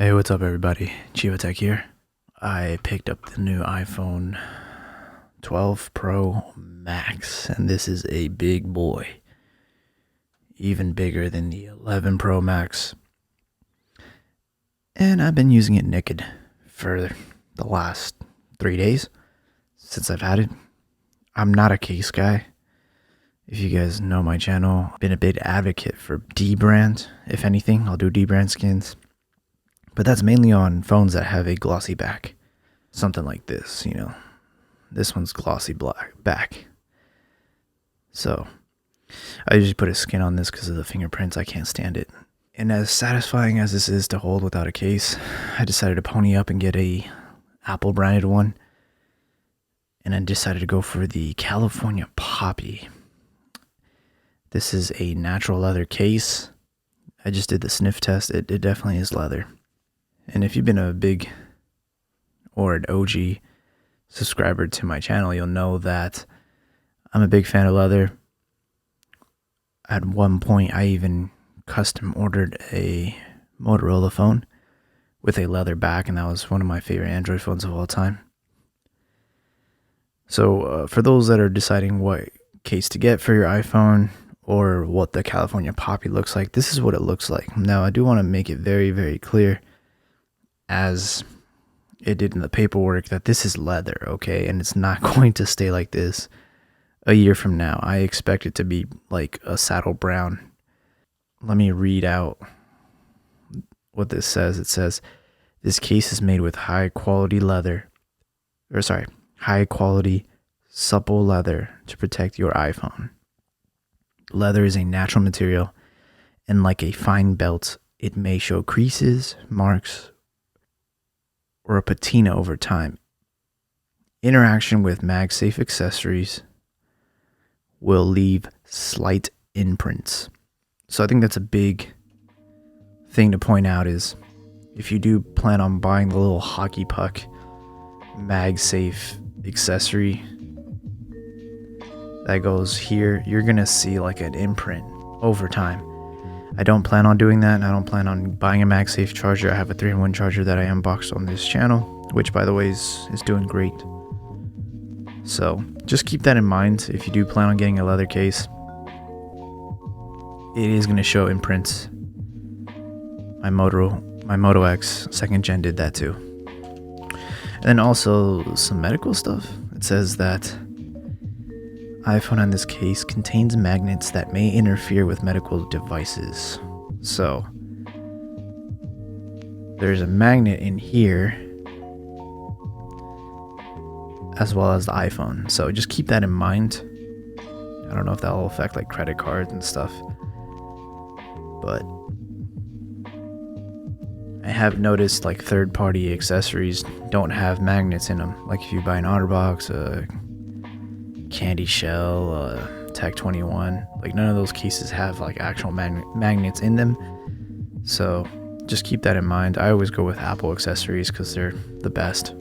Hey, what's up everybody? Tech here. I picked up the new iPhone 12 Pro Max, and this is a big boy. Even bigger than the 11 Pro Max. And I've been using it naked for the last 3 days since I've had it. I'm not a case guy. If you guys know my channel, I've been a big advocate for D brand. If anything, I'll do D brand skins. But that's mainly on phones that have a glossy back. Something like this, you know. This one's glossy black back. So, I usually put a skin on this because of the fingerprints. I can't stand it. And as satisfying as this is to hold without a case, I decided to pony up and get a Apple branded one. And I decided to go for the California Poppy. This is a natural leather case. I just did the sniff test. It definitely is leather. And if you've been a big or an OG subscriber to my channel, you'll know that I'm a big fan of leather. At one point, I even custom ordered a Motorola phone with a leather back, and that was one of my favorite Android phones of all time. So for those that are deciding what case to get for your iPhone or what the California Poppy looks like, this is what it looks like. Now, I do want to make it very, very clear, as it did in the paperwork, that this is leather, okay? And it's not going to stay like this a year from now. I expect it to be like a saddle brown. Let me read out what this says. It says, this case is made with high quality supple leather to protect your iPhone. Leather is a natural material, and like a fine belt, it may show creases, marks, or a patina over time. Interaction with MagSafe accessories will leave slight imprints. So I think that's a big thing to point out, is if you do plan on buying the little hockey puck MagSafe accessory that goes here, you're gonna see like an imprint over time. I don't plan on doing that, and I don't plan on buying a MagSafe charger. I have a 3-in-1 charger that I unboxed on this channel, which, by the way, is doing great. So just keep that in mind if you do plan on getting a leather case. It is going to show imprints. My Moto X 2nd gen did that too. And then also some medical stuff. It says that iPhone in this case contains magnets that may interfere with medical devices. So there's a magnet in here as well as the iPhone. So just keep that in mind. I don't know if that will affect like credit cards and stuff, but I have noticed like third-party accessories don't have magnets in them. Like if you buy an OtterBox, Candy Shell, Tech 21, like none of those cases have like actual magnets in them. So just keep that in mind. I always go with Apple accessories because they're the best.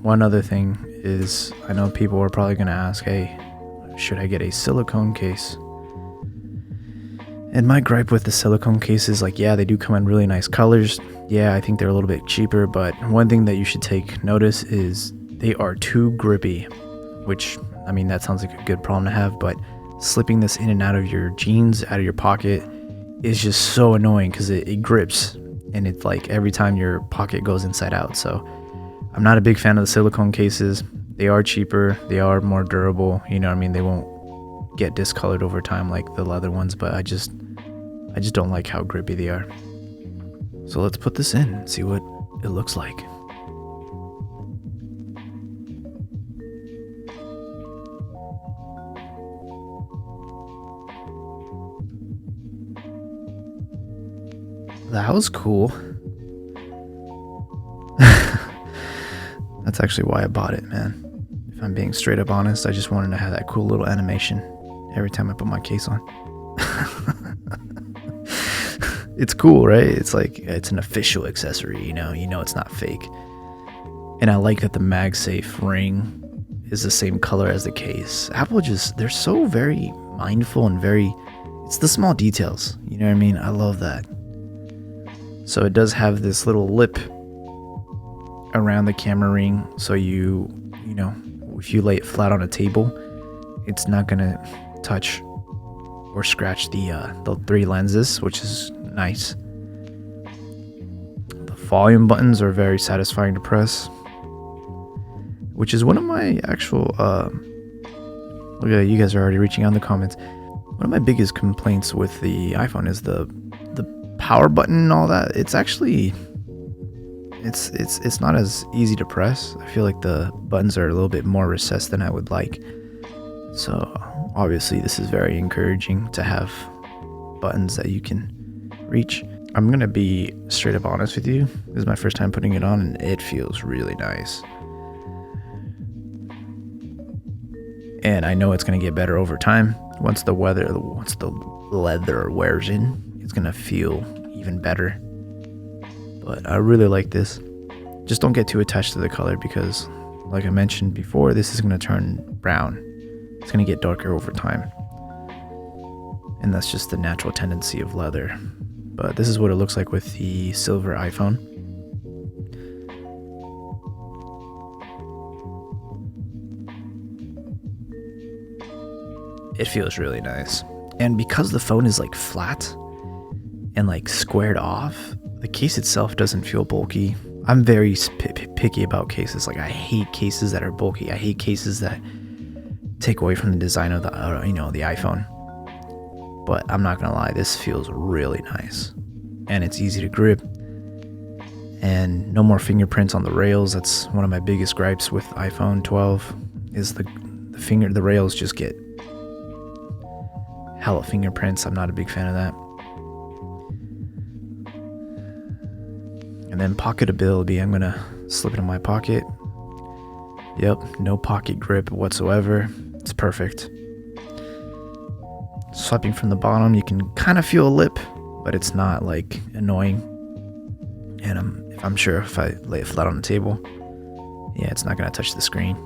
One other thing is, I know people are probably going to ask, hey, should I get a silicone case? And my gripe with the silicone cases, like, yeah, they do come in really nice colors. Yeah, I think they're a little bit cheaper, but one thing that you should take notice is they are too grippy, which, I mean, that sounds like a good problem to have, but slipping this in and out of your jeans, out of your pocket, is just so annoying because it grips, and it's like every time your pocket goes inside out. So I'm not a big fan of the silicone cases. They are cheaper, they are more durable, you know what I mean? They won't get discolored over time like the leather ones, but I just don't like how grippy they are. So let's put this in and see what it looks like. That was cool. That's actually why I bought it, man. If I'm being straight up honest, I just wanted to have that cool little animation every time I put my case on. It's cool, right? It's like, it's an official accessory, you know it's not fake. And I like that the MagSafe ring is the same color as the case. Apple they're so very mindful and very It's the small details, you know what I mean? I love that. So it does have this little lip around the camera ring, so you know, if you lay it flat on a table, it's not gonna touch or scratch the 3 lenses, which is nice. The volume buttons are very satisfying to press, which is one of my actual look at you guys are already reaching out in the comments. One of my biggest complaints with the iPhone is the power button and all that. It's actually it's not as easy to press. I feel like the buttons are a little bit more recessed than I would like. So obviously this is very encouraging to have buttons that you can reach. I'm gonna be straight up honest with you. This is my first time putting it on and it feels really nice. And I know it's gonna get better over time. Once the leather wears in, it's gonna feel even better. But I really like this. Just don't get too attached to the color because, like I mentioned before, this is gonna turn brown. It's gonna get darker over time. And that's just the natural tendency of leather. But this is what it looks like with the silver iPhone. It feels really nice. And because the phone is like flat and like squared off, the case itself doesn't feel bulky. I'm very picky about cases. Like I hate cases that are bulky. I hate cases that take away from the design of the the iPhone. But I'm not gonna lie, this feels really nice, and it's easy to grip, and no more fingerprints on the rails. That's one of my biggest gripes with iPhone 12 is the rails just get hella fingerprints. I'm not a big fan of that. And then pocketability, I'm gonna slip it in my pocket. Yep, no pocket grip whatsoever. It's perfect. Swiping from the bottom, you can kind of feel a lip, but it's not like annoying. And I'm sure if I lay it flat on the table, yeah, it's not gonna touch the screen.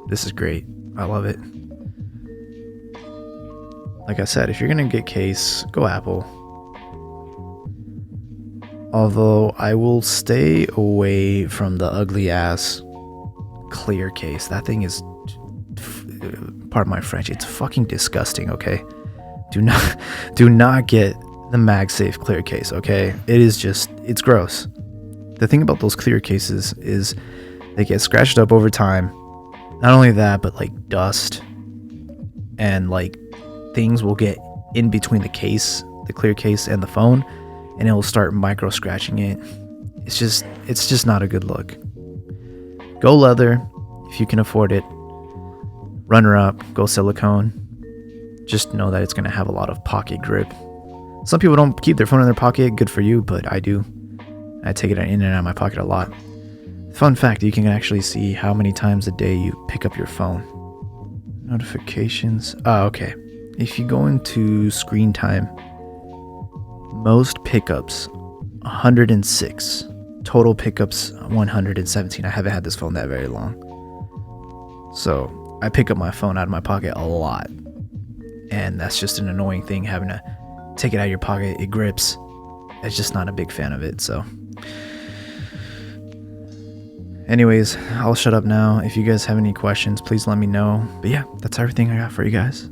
This is great. I love it. Like I said, if you're gonna get case, go Apple. Although I will stay away from the ugly ass clear case. That thing is, pardon my French, it's fucking disgusting, okay? Do not get the MagSafe clear case, okay? It's gross. The thing about those clear cases is they get scratched up over time. Not only that, but like dust and like things will get in between the case, the clear case, and the phone, and it will start micro scratching it. It's just not a good look. Go leather if you can afford it. Runner up, go silicone. Just know that it's going to have a lot of pocket grip. Some people don't keep their phone in their pocket. Good for you, but I do. I take it in and out of my pocket a lot. Fun fact, you can actually see how many times a day you pick up your phone. Notifications. Oh, okay. If you go into screen time, most pickups 106. Total pickups 117. I haven't had this phone that very long. So I pick up my phone out of my pocket a lot. And that's just an annoying thing, having to take it out of your pocket. It grips. I'm just not a big fan of it. So anyways, I'll shut up now. If you guys have any questions, please let me know. But yeah, that's everything I got for you guys.